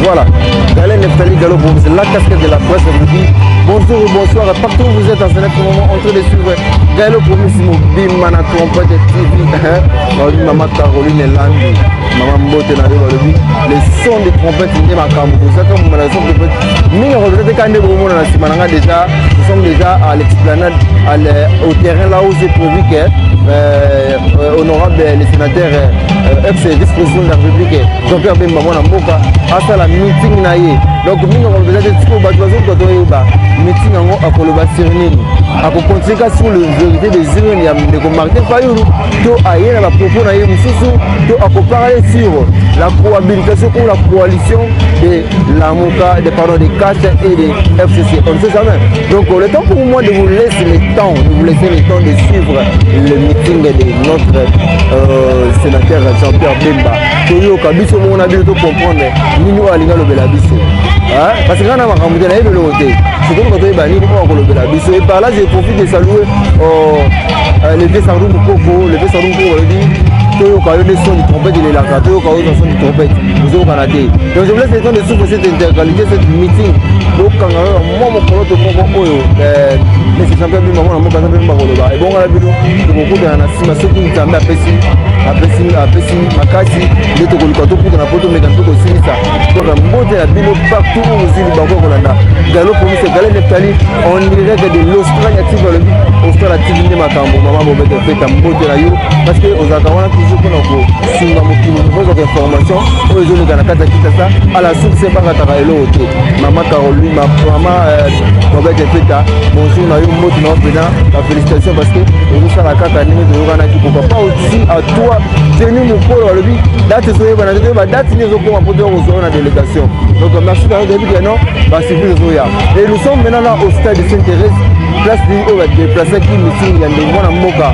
Voilà, Galen Neftali Gallo Promis, la casquette de la presse vous dit bonjour ou bonsoir, partout où vous êtes en ce moment en train de suivre Gallo Promis, Bimana Trompette TV, Maman Caroline Landi, Maman Mbote Nado, les sons des trompettes, c'est ma caméra, ça comme la son de mais on regrette quand même déjà, nous sommes déjà à l'explanade, au terrain là où c'est prévu que honorable les sénateurs ex-vice-président de la République Jean-Pierre Bemba Mwana Mboka à la meeting naie donc nous avons besoin de discours meeting en akoloba sirinini akokontika sur le vérité des urnes ya ndeko Martin Fayulu to ayena ba propos na ye mususu to akoparler sur la cohabitation ou la coalition de Lamuka des CAST et des FCC on sait jamais donc le temps pour moi de vous laisser le temps de suivre le meeting de notre sénateur Jean-Pierre Bemba toyo kabiso mona bilo to comprendre nini alinga lobela biso parce que quand on a rencontré la côté c'est comme quand on est banni pour le biso et par là je profite de saluer le vieux Sardou Mukoko le vieux Sardou Mukoko le dit toyo kayo des sons du trompette il est là toyo kayo des sons du trompette nous au Canada donc je vous laisse le temps de suivre cette interqualité cette meeting donc quand moi mon polo to moko oyo mais c'est Jean-Pierre Bemba mona moka Bemba koloba et bon la bilo to beaucoup de na sima soki nzambe apesi makasi nde tokoluka toputa na poto meka ntoko osilisa donc mbote ya bino partout où vous êtes bango kolanda Gallo Promis Galen Neftali en direct de l'Australie active le Australie active nde makambo mama bobete feta mbote na yo parce que ozaka wana toujours mpona kosunga mokili ozaka information oyo ezoleka na kati ya Kinshasa à la source bakataka eloko te mama Caroline mama bobete feta bonjour na yo mbote na opena la félicitation parce que ozosala kaka ndenge toyokanaki pourquoi pas aussi à toi tenu mokolo alobi date ezoyebana te ba date nini ezokoma mpo te okozwa na délégation donc merci d'avoir dit que non basivi ezoya et nous sommes maintenant là au stade de Sainte-Thérèse place oyo badeplaçaki meeting ya ndenge mwana mboka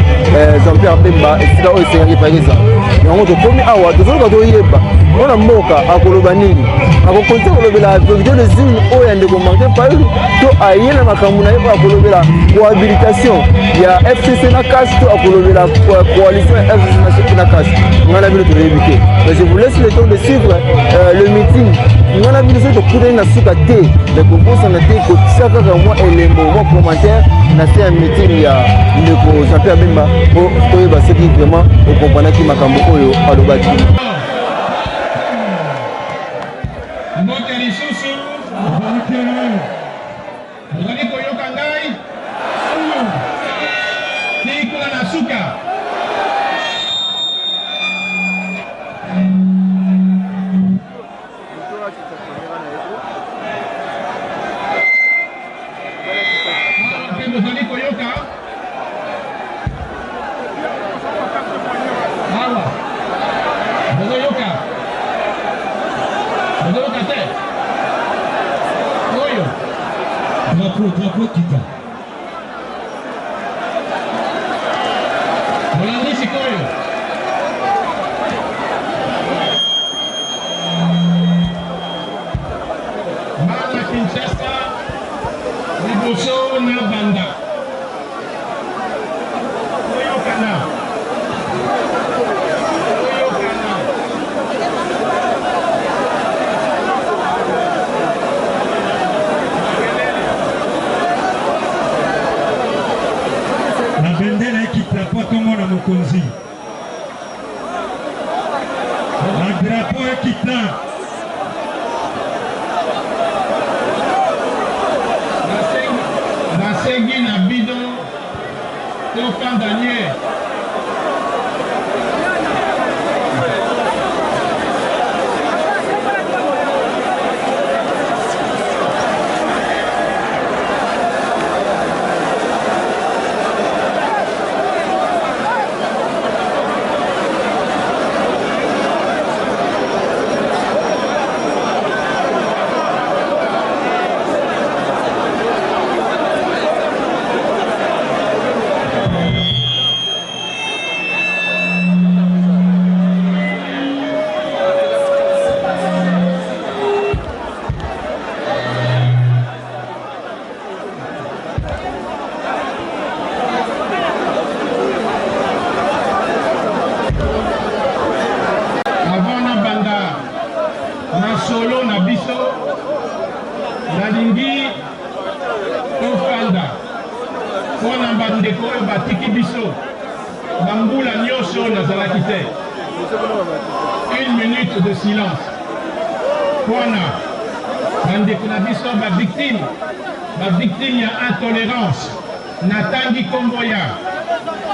Jean-Pierre Bemba esika oyo esengaki pakisa yango tokomi awa tozoloka toyeba mwana mboka akoloba nini akokonti kolobela vérité des urnes oyo ya ndeko Martin Fayulu to aye na makambo na ye po akolobela cohabitation ya FCC na CAST to akolobela coalition ya FCC na CAST ngana bino toyebi te mais je vous laisse le temps de suivre le meeting ngana bino soki tokutani na suka te de kobosana te kotisa kaka mwa elembo mwa commentaire na se ya meeting ya ndeko Jean-Pierre Bemba po toyeba soki vraiment okompanaki makambo oyo alobaki mbote lisusu ozali koyoka ngai tikula na suka ozali koyoka awa ozoyoka te oyo drapeau kita olandi sikoyo bana Kinshasa liboso na banda oyokana bendele ekitapa kombo na mokonzi na drapeau ekita nasengi na bidon to fandanie bandeko oyo batiki biso bambula nyonso nazalaki te. 1 minute de silence mpona bandeko na biso bavictime ya intolérance. Natangi kombo ya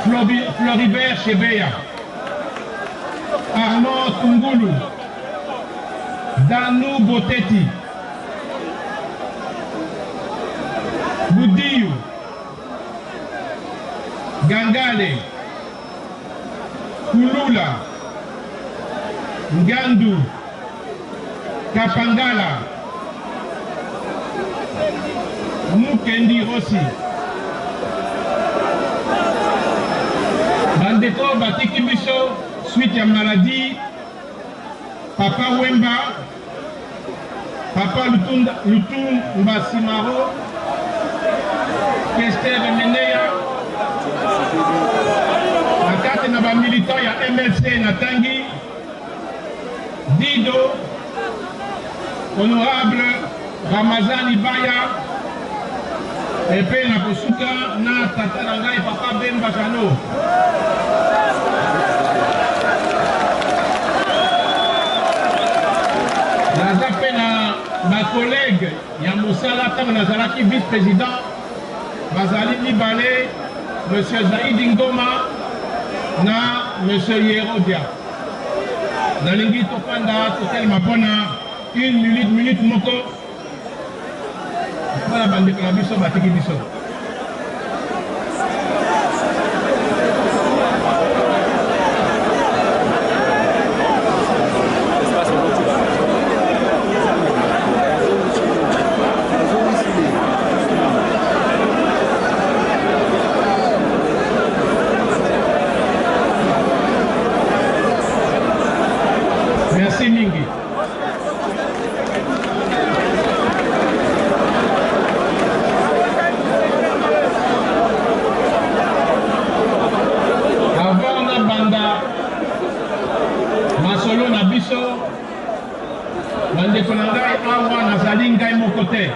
Floribert Chebeya, Armand Tungulu, Danou Boteti, Boudiou, Gangale, Kulula, Ngandu, Kapangala, Mukendi Rossi. Bandeko batiki biso suite ya maladie. Papa Wemba, Papa Lutumba Simaro, Kester Meneya, nakati na ba militant ya MLC natangi Dido, Honorable Ramazani Baya, epe na kosuka na tata na ngai Papa Bemba Kano. Naza pe na ma collègue ya mosala ntango nazalaki vice-président bazali mibale, monsieur Zaidi Ngoma na monsieur Yerodia. Nalingi topanda totelema mpona 1 minute moko mpona bandeko na biso batiki biso. Merci mingi. Avant na banda masolo na biso bandeko na ngai awa nazali ngai moko te.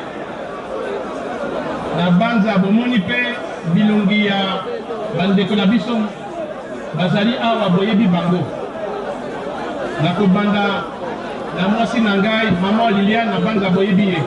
Na banza bomoni mpe bilongi ya bandeko na biso bazali awa boyebi bango. Nakobanda na mwasi na ngai mama Liliane na banza boyebi ye.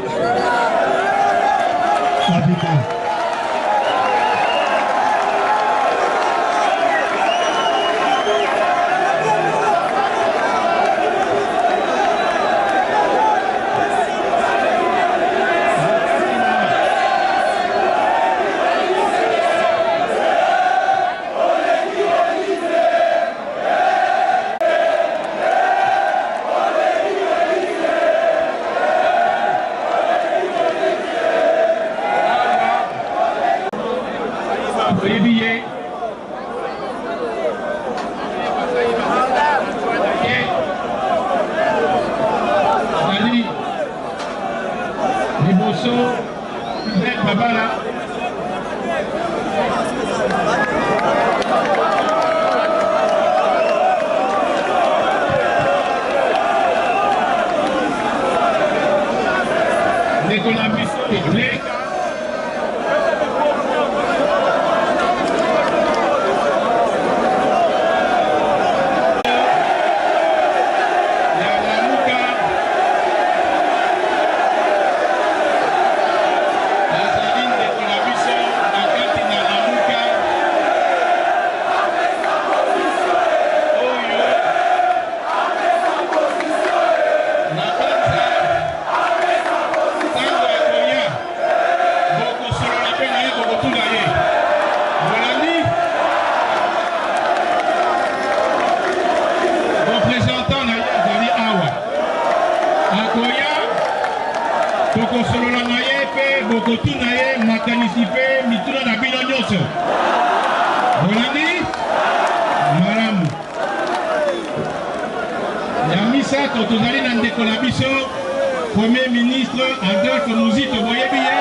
Premier ministre Adolphe Muzito boyebi ye.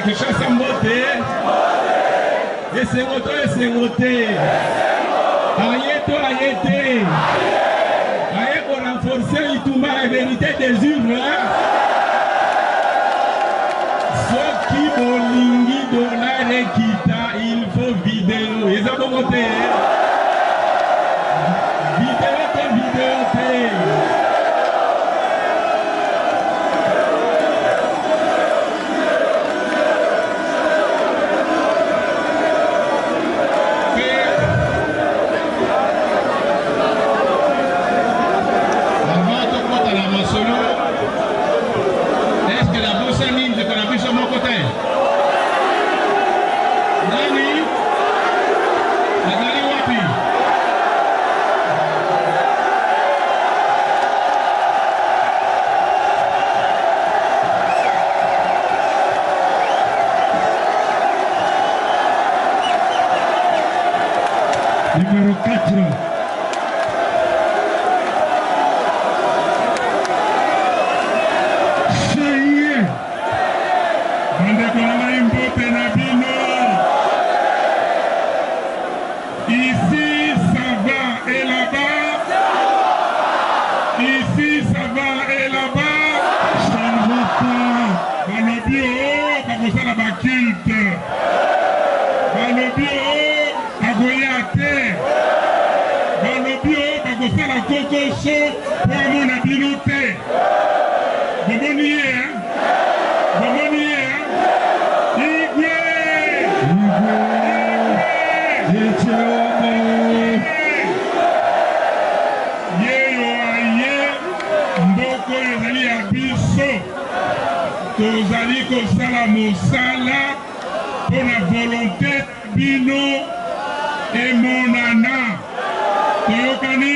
Kishasa Mbote. Esengoto, Esengote. Ayeto, Ayete. Aye pour renforcer Itumba la vérité des urnes. Ce qui bolingi dollar et kita, il faut vidéo. Ils ont monté. Vidéo. Numéro 4. Cheye. Bandeko na ngai mbote na bino. Ici ça va et là-bas. Ici ça va et là-bas. Ça ne va pas. Balobi o bakosala baculte. Balobi o bakoya te. Balobi o bakosala kokoso po amona bino te. Bomoni ye, hein? Bomoni ye, hein? Igwe! Yeyo aye, mboko ezali ya biso. Tozali kosala mosala po na volonté bino emonana. Toyokani,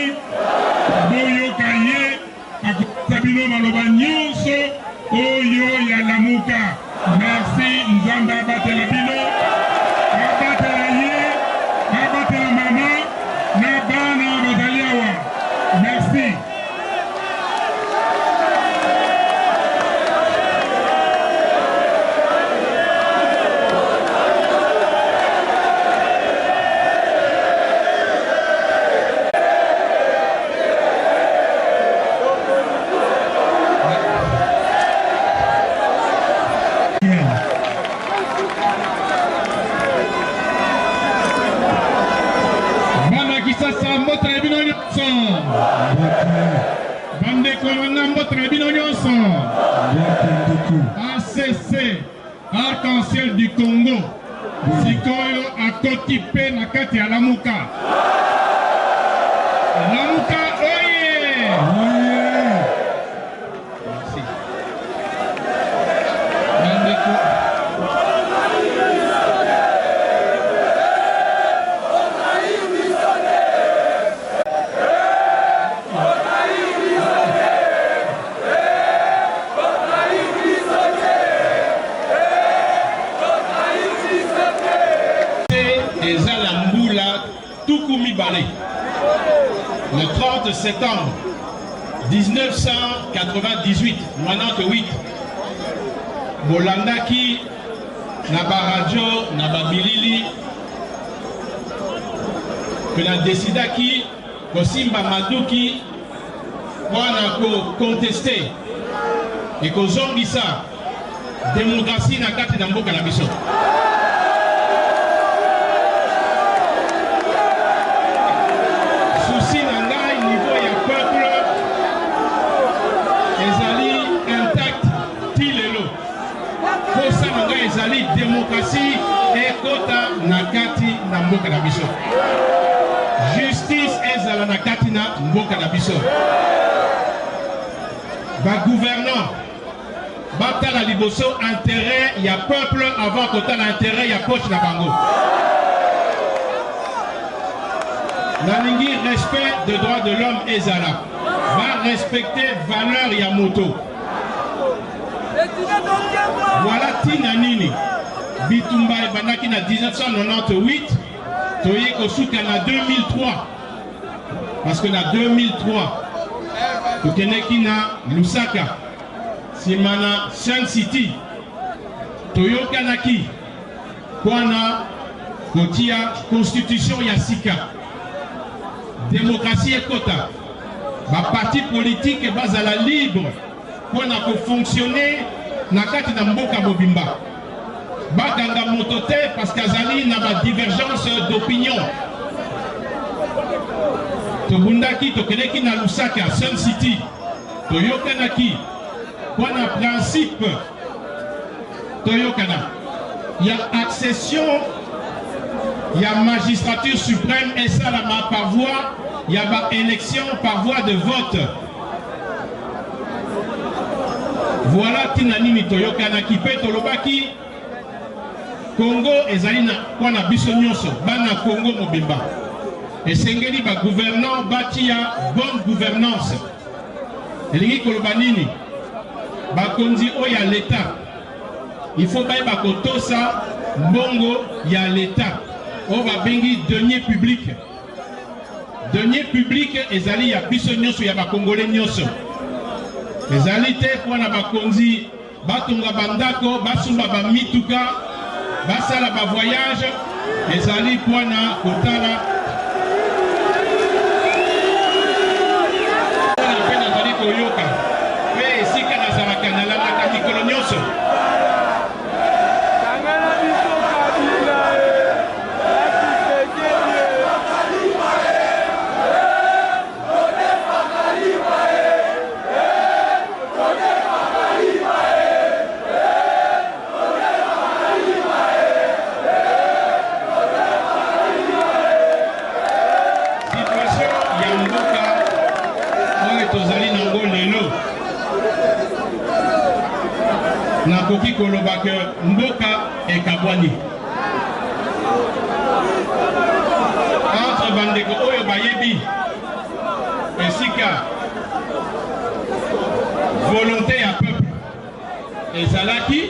boyoka ye, akosa bino maloba nyonso oyo ya lamuka. Merci Nzambe abatela bino, abatela ye, abatela mama, na bana bazali awa. Merci. ACC, Arc-en-Ciel du Congo, Sikoyo akotipe na kati ya Lamuka. Lamuka oye! Merci. Le 30 septembre 1998, 98, Bolandaki, Naba Radio, Naba Bilili, que la décidaki, Kosimba Maduki, pour contester et que Zombisa, démocratie n'a qu'à te mboka na biso. Démocratie et kota nakati na mboka na biso. Justice ezala nakati na mboka na biso. Ba gouvernant batala liboso intérêt ya peuple avant kota l'intérêt ya poche na bango. Nalingi respect de droits de l'homme ezala. Va respecter valeur ya moto. Voilà tina nini. Bitumba Banaki na 1998, Toye Kosuka na 2003. Parce que na 2003, Tokeneki na Lusaka, Simana Sun City, toyokanaki kwana kotia constitution ya sika démocratie ekota baparti politique bazala libre kwana kofonctionner na kati na mboka mobimba baganga moto te parce qu'azali na badivergence d'opinion tobundaki tokeleki na Lusaka Sun City toyokanaki kwana principe toyokana ya accession ya magistrature suprême esalama par voie ya ba élection par voie de vote. Voilà tina nini toyokanaki pe tolobaki Congo ezali na kwana biso nyonso bana Congo mobimba esengeli ba gouvernant batia bonne gouvernance elingi koloba nini bakonzi oya l'État il faut bayeba kotosa mbongo ya l'État o babengi denier public ezali ya biso nyonso ya bakongole nyonso ezali te mpona bakonzi batunga bandako basumba bamituka basala bavoyage ezali mpona kotala mpona mpe nazali koyoka mpe esika nazalaka nalandaka mikolo nyonso nakoki koloba ke mboka ekabwani entre bandeko oyo bayebi esika volonté ya peuple ezalaki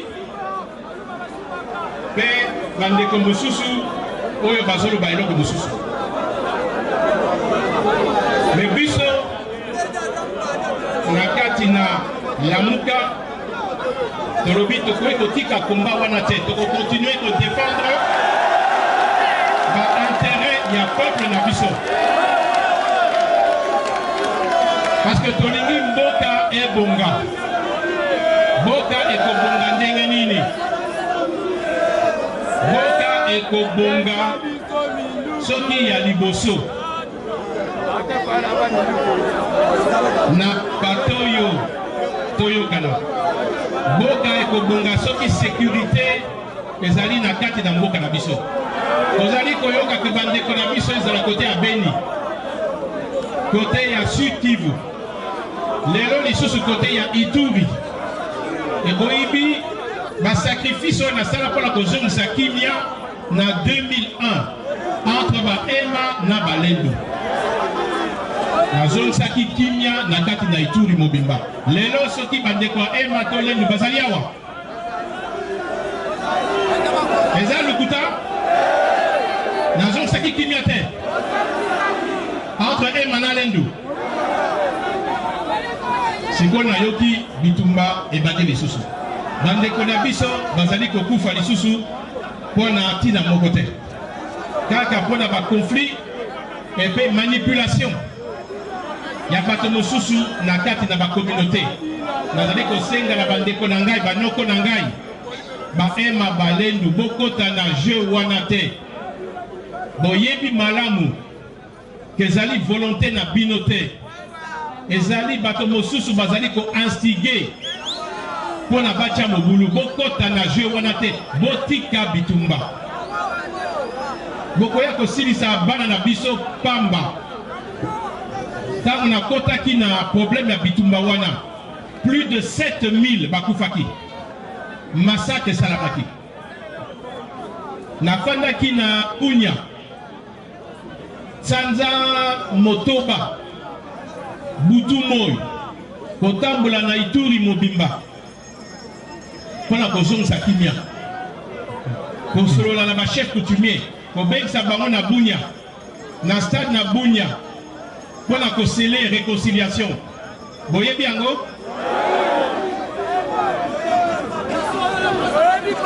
pe bandeko mosusu oyo bazoloba eloko mosusu me biso na kati na lamuka tolobi tokoki kotika komba wana te tokokontinue kodefendre baintérêt ya peuple na biso parce que tolingi mboka ebonga mboka ekobonga ndenge nini mboka ekobonga soki ya liboso na batoyo toyokana mboka ekobonga soki sécurité ezali na kati na mboka na biso tozali koyoka ke bandeko na biso ezala kote ya Beni kote ya Sud Kivu lelo lisusu kote ya Ituri eboyibi basacrifice oyo nasala mpona kozongisa kimia na 2001 entre baema na balendu nazongisaki kimia na kati na Ituri mobimba lelo soki bandeko ya ema to lendu bazali awa eza lukuta nazongisaki kimia te entre ema na lendu sikoyo nayoki bitumba ebaki lisusu bandeko na biso bazali kokufa lisusu mpona ntina moko te kaka mpona baconflit epe manipulation ya bato mosusu na kati na bakommunauté nazali kosenga na bandeko na ngai banoko na ngai baema balendu bokota na jeu wana te boyebi malamu kezali volonté na bino te ezali bato mosusu bazali koinstige mpona batia mobulu bokota na jeu wana te botika bitumba bokoya kosilisa bana na biso pamba ntango nakotaki na problème ya bitumba wana plus de 7000 bakufaki massacre esalamaki nafandaki na Unya sanza motoba butu moi kotambola na Ituri mobimba mpona kozongisa kimia kosolola na bachef coutumier kobengisa bango na Bunya na stade na Bunya mpona kosele réconciliation boyebi yango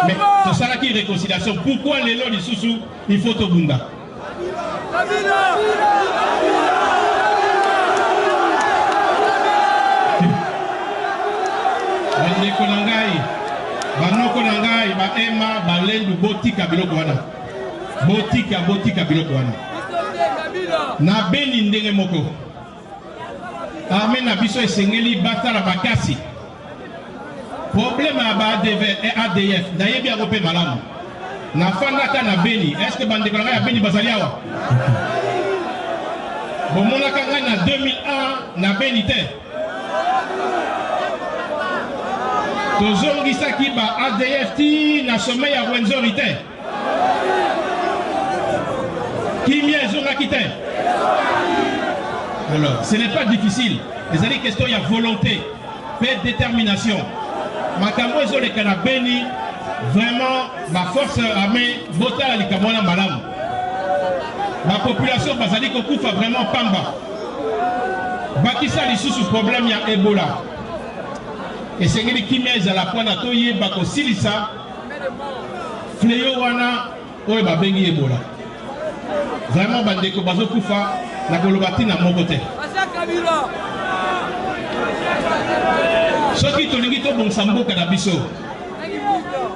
Mais tout ça là qui est réconciliation. Pourquoi les lois du sous il faut au Bunda? Bandeko nangai, banoko nangai, ba ema, balendu botika biloko wana. Botika biloko wana. Na beni ndenge moko. Armée na biso esengeli batala bakasi. Problème à ADF et ADF, d'ailleurs bien repé malamu. Na fandaka na beni, est-ce que bandeko nangai ya beni bazali awa? Bomona kanga na 2001 na beni te. Tozongisa ba ADF ti na sommet ya Rwenzori te. Kimia ezonga kite. Alors, ce n'est pas difficile. Les années question il y a volonté, paix, détermination. Makambo ezole kana beni vraiment ma force armée bota la likamona malam. Ma population bazali ko kufa vraiment pamba. Bakisa lisusu problème ya Ebola. Et c'est que qui met à la pointe à toyer bako silisa fléau wana oye ba bengi Ebola. Vraiment bandeko bazo kufa na kolobati na mon côté. Ce qui tolingi to bon sambo kana biso.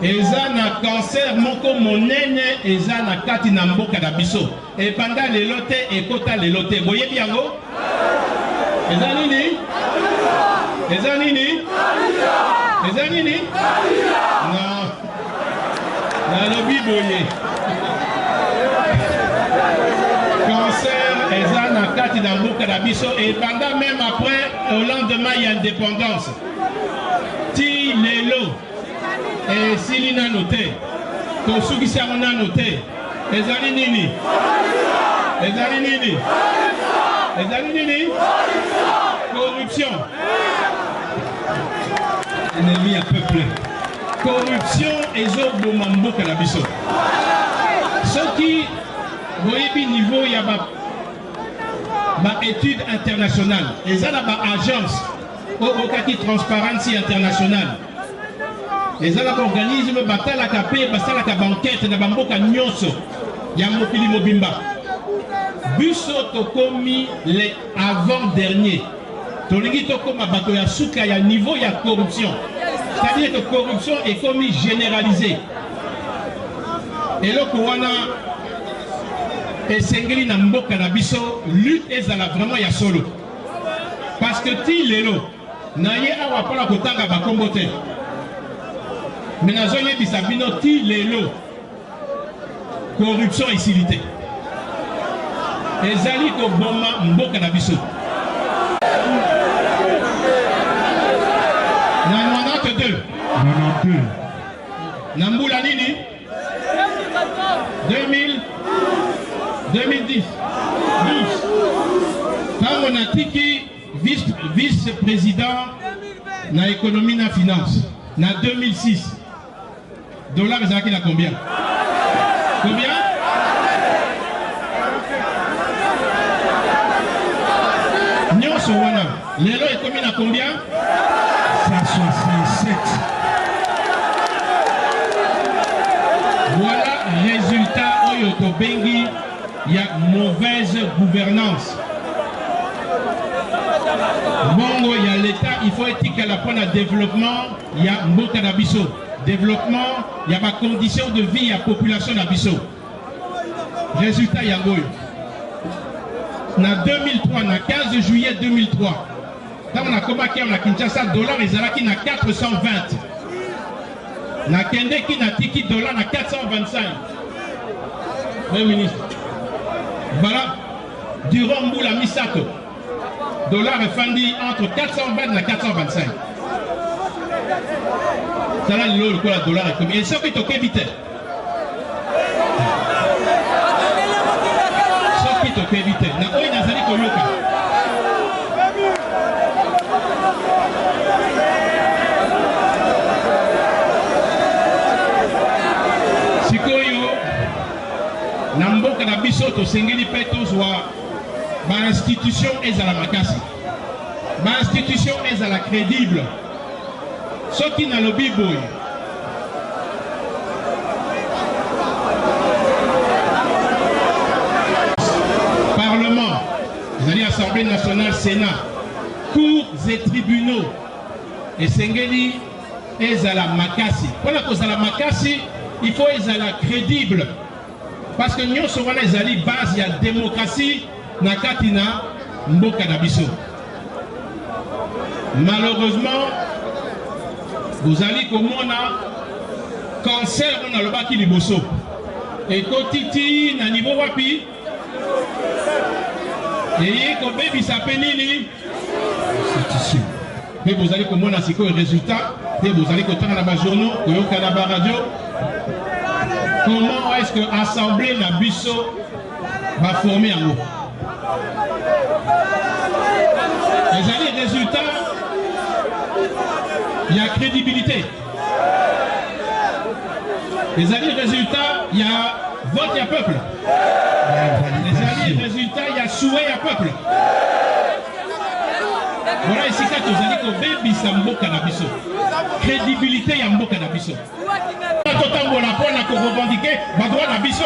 Eza na cancer moko monene eza na kati na mboka na biso. Et pendant les lote et kota les lote. Boye biango? Eza nini? Eza nini? Eza nini? Non. Na lobi boye. Cancer eza na kati na mboka na biso et pendant même après au lendemain il y a indépendance. Ti lelo et silina noté. To sugisa mona noté. Ezali nini? Ezali nini? Ezali nini? Corruption. Ennemi à peuple. Corruption et zoboma mboka na biso. Ce qui voyez niveau il y a ma étude internationale. Et ça là ma agence au kaki transparency internationale. Et ça là organisme batala kapé basala ka banquette na bamboka nyonso ya mokili mobimba. Biso tokomi les avant-derniers. Tolingi tokoma bato ya suka ya niveau ya corruption. C'est-à-dire que la corruption est commis généralisée. Et là, Kouana et Sengeli na mboka na biso lutte ezala vraiment ya solo. Parce que ti lelo na ye awa pala kotanga bakombo te. Mais na zoye bisabino ti lelo corruption isilité. Ezali ko boma mboka na biso. Na 92. Nambula nini? 2010. Quand on a tiki vice-président na économie na finance. Na 2006. Dollars ezalaki na combien? Combien? Nyonso wana. Lelo ekomi na combien? 167. Voilà résultat Oyoto Bengi, il y a mauvaise gouvernance. Bongo, il y a l'État, il faut être qu'à la point de développement, il y a Mboka Nabiso. Développement, il y a ma condition de vie, il y a population Nabiso. Résultat, il y a Goyo. En 2003, le 15 juillet 2003, quand on a combattu à Kinshasa, dollar, ils ont na 420. Na Kende qui na tiki dollar na 425. Le ministre. Voilà. Durant Mboula Misato, dollar est fandi entre 420 et 425. Ça là, le dollar est combien? Et ce qui est au Kébité. Ce qui est au Kébité. Na oyi nazali koyoka. Na mboka na biso tosengeli pe tozwa ba institution ezala makasi, ba institution ezala crédible. Soki na lobi boy Assemblée nationale, Sénat, cours et tribunaux, et Sengeli, Ezala Makasi. Pour la cause de la Makasi, il faut Ezala crédible. Parce que nous sommes les base, il y a démocratie, Nakatina, Mboka Nabiso. Malheureusement, vous allez comme on a cancer, on a le baki liboso. Et Kotiti, na niveau wapi, et comme baby s'appelle Nini, mais vous allez comme on a le résultat, et vous allez que dans la journaux, que au Canada Radio, comment est-ce que l'Assemblée Nabiso va former en haut? Les résultats, il y a crédibilité. Les alliés résultats, il y a vote, il y a peuple. Les alliés résultats, il y a souhait, il y a peuple. Voilà ici quand vous allez que baby sambo cannabis. Crédibilité, il y a mbo cannabis. Quand on a pour revendiquer, ma droit cannabis.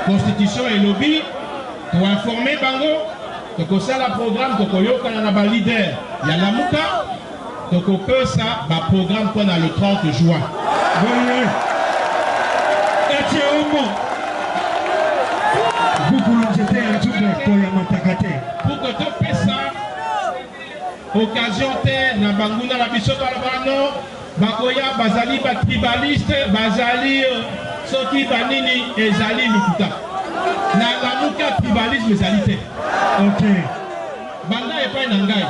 Constitution et lobby pour informer Bango que ça le programme que Koyoka na ba leader il y a la muka donc que ça ba programme qu'on a le 30 juin. Pour que tu fais ça occasion te na Bango na la biso balabano bakoya bazali ba tribaliste bazali soki banini ezali lukuta na lamuka tribalisme ezali te. Ok. Banda epai na ngai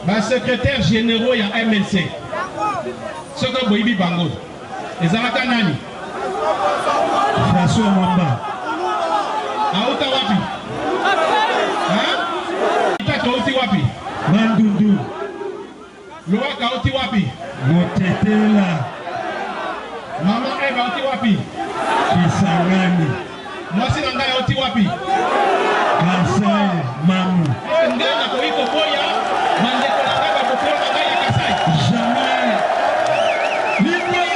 ba secrétaire généraux ya MLC soko boyibi bango ezalaka nani? François Mwamba auta wapi? Ita kauti wapi? Mandundu. Loa kauti wapi? Motetela. Mama Eva oti wapi? Kisangani. Mwasi na ngai oti wapi? Kasai mamu. Ngai na koiko boya, mandeko na ngai bokolo na ngai ya Kasai. Jamais. Libre.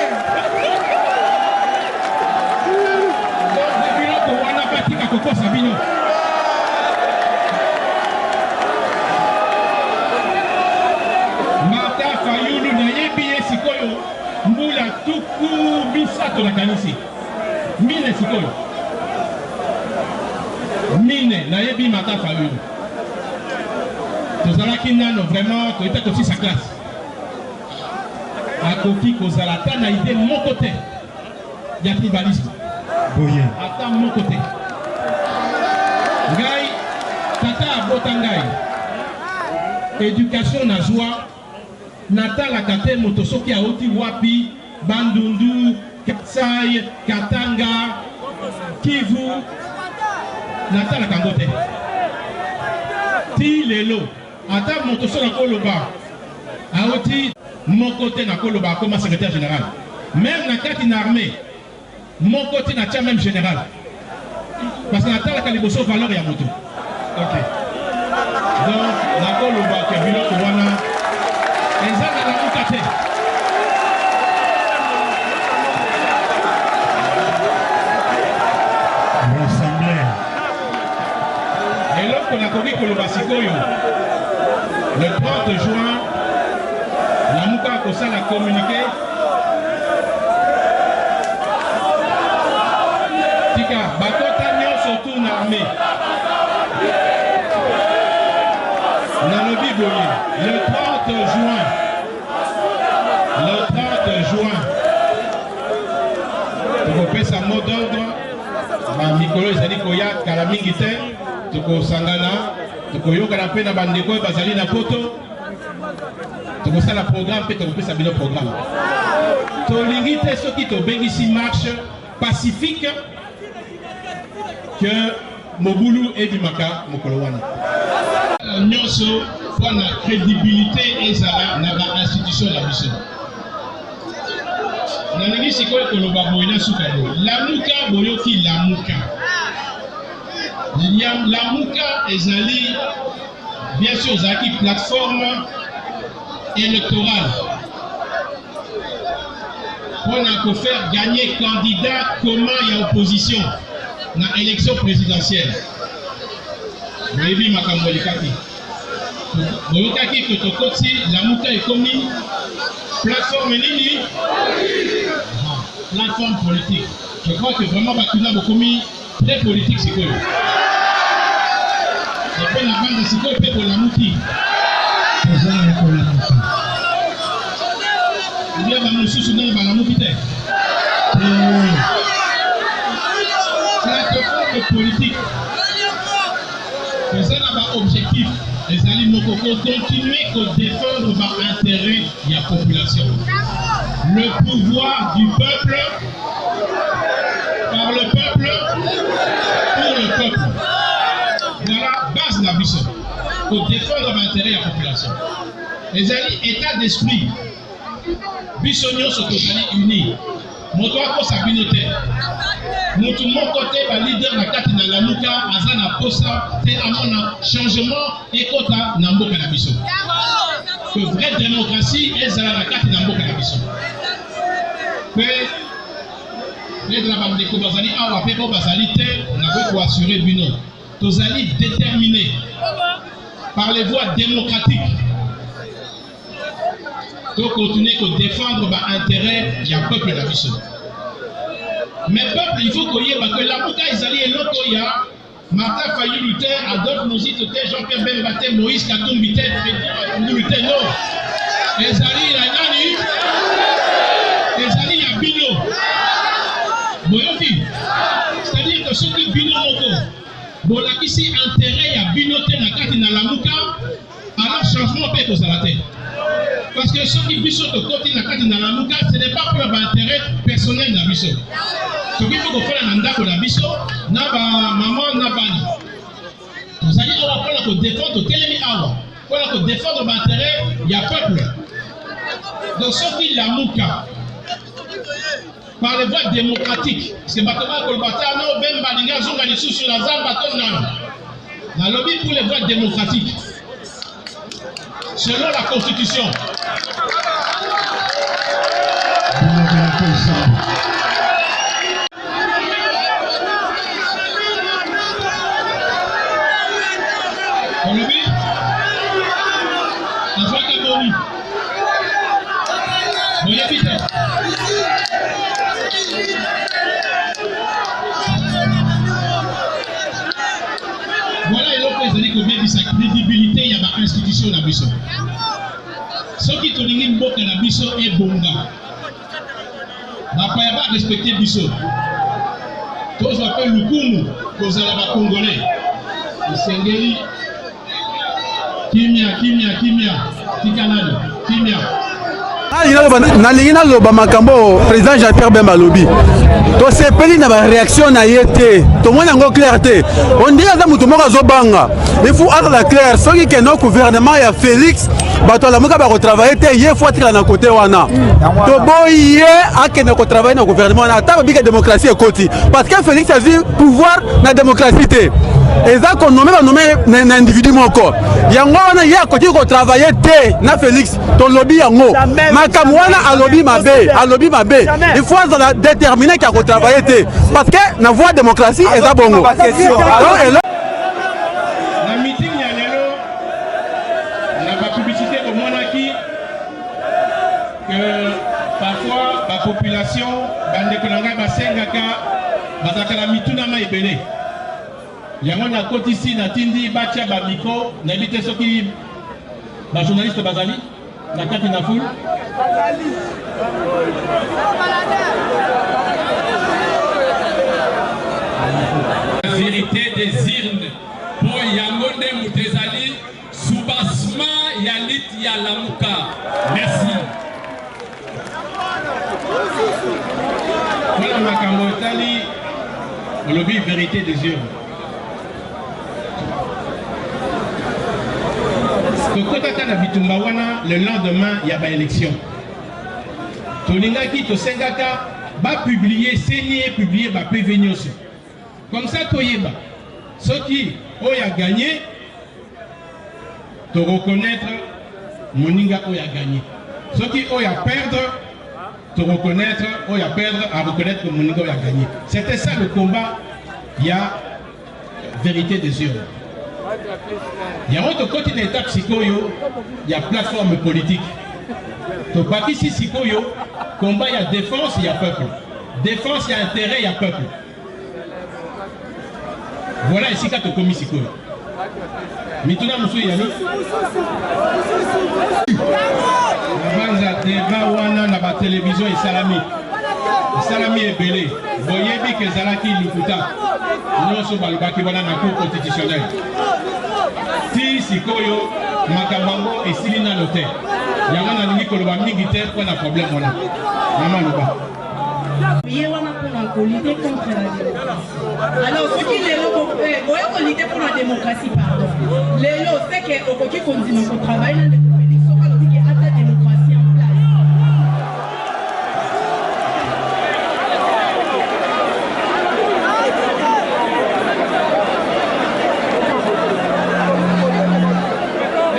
Donc biloko wana batika kokosa bino. Martha Fayulu na yebi esikoyo. Mbula tuku misato la kanisi mine sikoyo mine na yebi Martha Fayulu tozalaki nano vraiment toyita kosi sa classe akoki kozala ta na idée moko te ya tribalisme boye ata moko te ngai tata abota ngai éducation na joie natalaka te moto soki auti wapi Bandundu, Kasai, Katanga, Kivu, natalaka ngo te ti lelo ata moto soki akoloba auti moko te na koloba comme secrétaire général même na kati na armée moko te na tia même général parce que natalaka liboso valeur ya moto. Ok, donc nakoloba ke biloko wana eza na lamuka te. Eloko nakoki koloba sikoyo le 30 juin lamuka akosala communiqué tika bakota nyonso tu na armée nalobi boye le 30 juin tokopesa mot d'ordre bamikolo ezali koya kala mingi te tokosangana tokoyokana mpe na bandeko bazali na poto ça le programme, peut-être ça le programme. Tolingi te ce qui te bénéficie marche pacifique que Moboulou et Bimaka Mokolowana. Nyonso pour la crédibilité et ça na institution la mission. Nalingi sikoyo koloba boyina sukalo. Lamuka boyoki lamuka. Lamuka ezali bien sûr zaki plateforme électorale pour faire gagner candidat comment il y a opposition dans l'élection présidentielle. Oui, makambo likaki. Boyokaki que tokoti lamuka ekomi plateforme nini? Plateforme politique. Je crois que vraiment Bakuna Bokomi très politique c'est quoi? Et puis la bande de Siko peut pour la mouki. Il y a un sous dans la mouki. Plateforme politique. C'est ça là-bas objectif. Les alliés Mokoko continuer à défendre par intérêt de la population. Le pouvoir du peuple, par le peuple, pour le peuple. Voilà la base de la mission. Pour défendre l'intérêt de la population. Les alliés état d'esprit. Bissonion sont totalement unis. Moto à sa communauté. Moto mon côté, le leader de la carte de la Luka, Azana Posa, c'est à mon changement et quota Nambo Kanabiso. Que vraie démocratie est la carte de Nambo Kanabiso. Mais les de la bande de Kobazali, à la Pépo Bazali, on a besoin assurer Bino. Tozali déterminés par les voies démocratiques. Donc continuer à défendre l'intérêt du peuple de la mission. Mais peuple, il faut qu'il y ait que la Mouka Izali et l'autre, il y a Martin Fayou Luther, Adolphe Mouzit, Jean-Pierre Bembaté, Moïse Katum Bité, Luther, non. Ezali, il y a Nani. Ezali, il y a Bino. Boyoki. C'est-à-dire que ceux qui Bino Moko, bon, là, ici, intérêt, il y a Bino, il y a la Mouka, alors changement peut être la tête. Parce que ceux qui vivent de côté de la carte de la Mouka, ce n'est pas pour leur intérêt personnel de la mission. Ce qu'il faut faire dans la mission, n'a pas maman, n'a pas ni. Vous allez avoir pour défendre le awa, pour défendre l'intérêt, il y a peuple. Donc ceux qui la Mouka, par les voies démocratiques, c'est maintenant que le bâtard, non, ben balinga, zonga les sous sur la zone, bâton, non. Dans le lobby pour les voies démocratiques. Selon la Constitution. On le dit? La foi qu'a bon. Bon, y a vite. Voilà, et l'autre, ils ont dit combien de sa crédibilité, il y a une institution dans la mission. Ceux qui ont dit que la mission est bonga. Ma pas respecter Bisso. Tous appellent Lukumu, aux Arabes congolais. Le Sengeli, Kimia, Tikanani, Kimia. nalingi naloba makambo président Jean-Pierre Bemba lobi tosepeli na réaction na ye te tomoni yango clair te on dirait aza mutu moko azobanga il faut azala clair soki ke no gouvernement ya Félix bato alamuka bakotravaille te ye faut atikala na côté wana toboyi ye akende kotravaille na gouvernement wana ata babika démocratie ekoti parce que Félix azwi pouvoir na démocratie te eza konome banome na individu moko yango wana ye akoti kotravaille te na Félix tolobi yango makambo wana alobi mabe il faut azala déterminé ki akotravaille te parce que na voie démocratie eza bongo La meeting ya lelo na ba publicité au monaki que parfois la population bande kolanga basengaka bazakala mituna ma ebele yango na koti ici na tindi batia ba micro na éviter ceux qui ba journaliste bazali na kati na foule la vérité des urnes pour Yamonde Moutezali soubassement Yalit Yalamuka. Merci. Voilà ma camotali, on le dit vérité des yeux. Tokotaka na bitumba wana le lendemain il y a ba élection. Tolingaki to sengaka ba publier saigner publier ba PV nyonso. Comme ça toyeba. Ceux qui ont gagné to reconnaître moninga oya gagné. Ceux qui ont perdre te reconnaître, ou à perdre, à reconnaître que Moninga a gagné. C'était ça le combat. Il y a vérité des yeux. Il y a autre côté d'étape Sikoyo, il y a plateforme politique. Donc, ici Sikoyo, combat, il y a défense, il y a peuple. Défense, il y a intérêt, il y a peuple. Voilà ici quand tu as commis Sikoyo. Mituna Moussou Yami. Banza débat wana na ba télévision et salami. Salami est belé. Voyez bien que Zalaki Lukuta. Nous sommes balbaki wana na cour constitutionnelle. Ti Sikoyo Makabango et Silina Noté. Yanga na ningi koloba mingi te pour un problème wana. Maman Luba. Pour lutter contre la démocratie. Alors, ce qui est là, lutter pour la démocratie, pardon. Les lots, c'est que au continue qu'on travaille dans des politiques, sont pas la démocratie en place.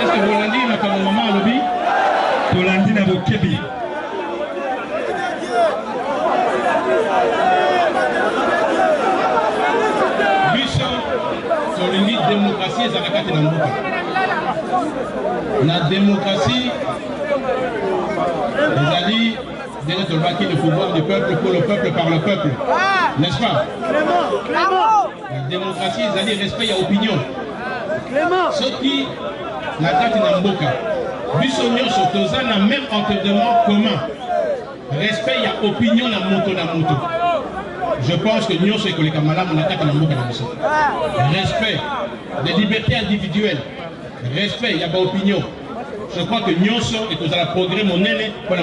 Est-ce que vous l'avez dit, ma maman à l'objet? Vous l'avez dit dans vos kébis. Démocratie et Zarakate Nambuka. La démocratie, les alliés, le pouvoir du peuple pour le peuple par le peuple. N'est-ce pas? La démocratie, les alliés, respect à opinion. Ce qui, la carte Nambuka, Bissonion sur Tozan a même entendement commun. Respect à opinion na moto. Je pense que nous sommes les camarades de la respect des libertés individuelles, respect, il y a pas opinion. Je crois que nous sommes et que nous allons progrès mon aîné pour la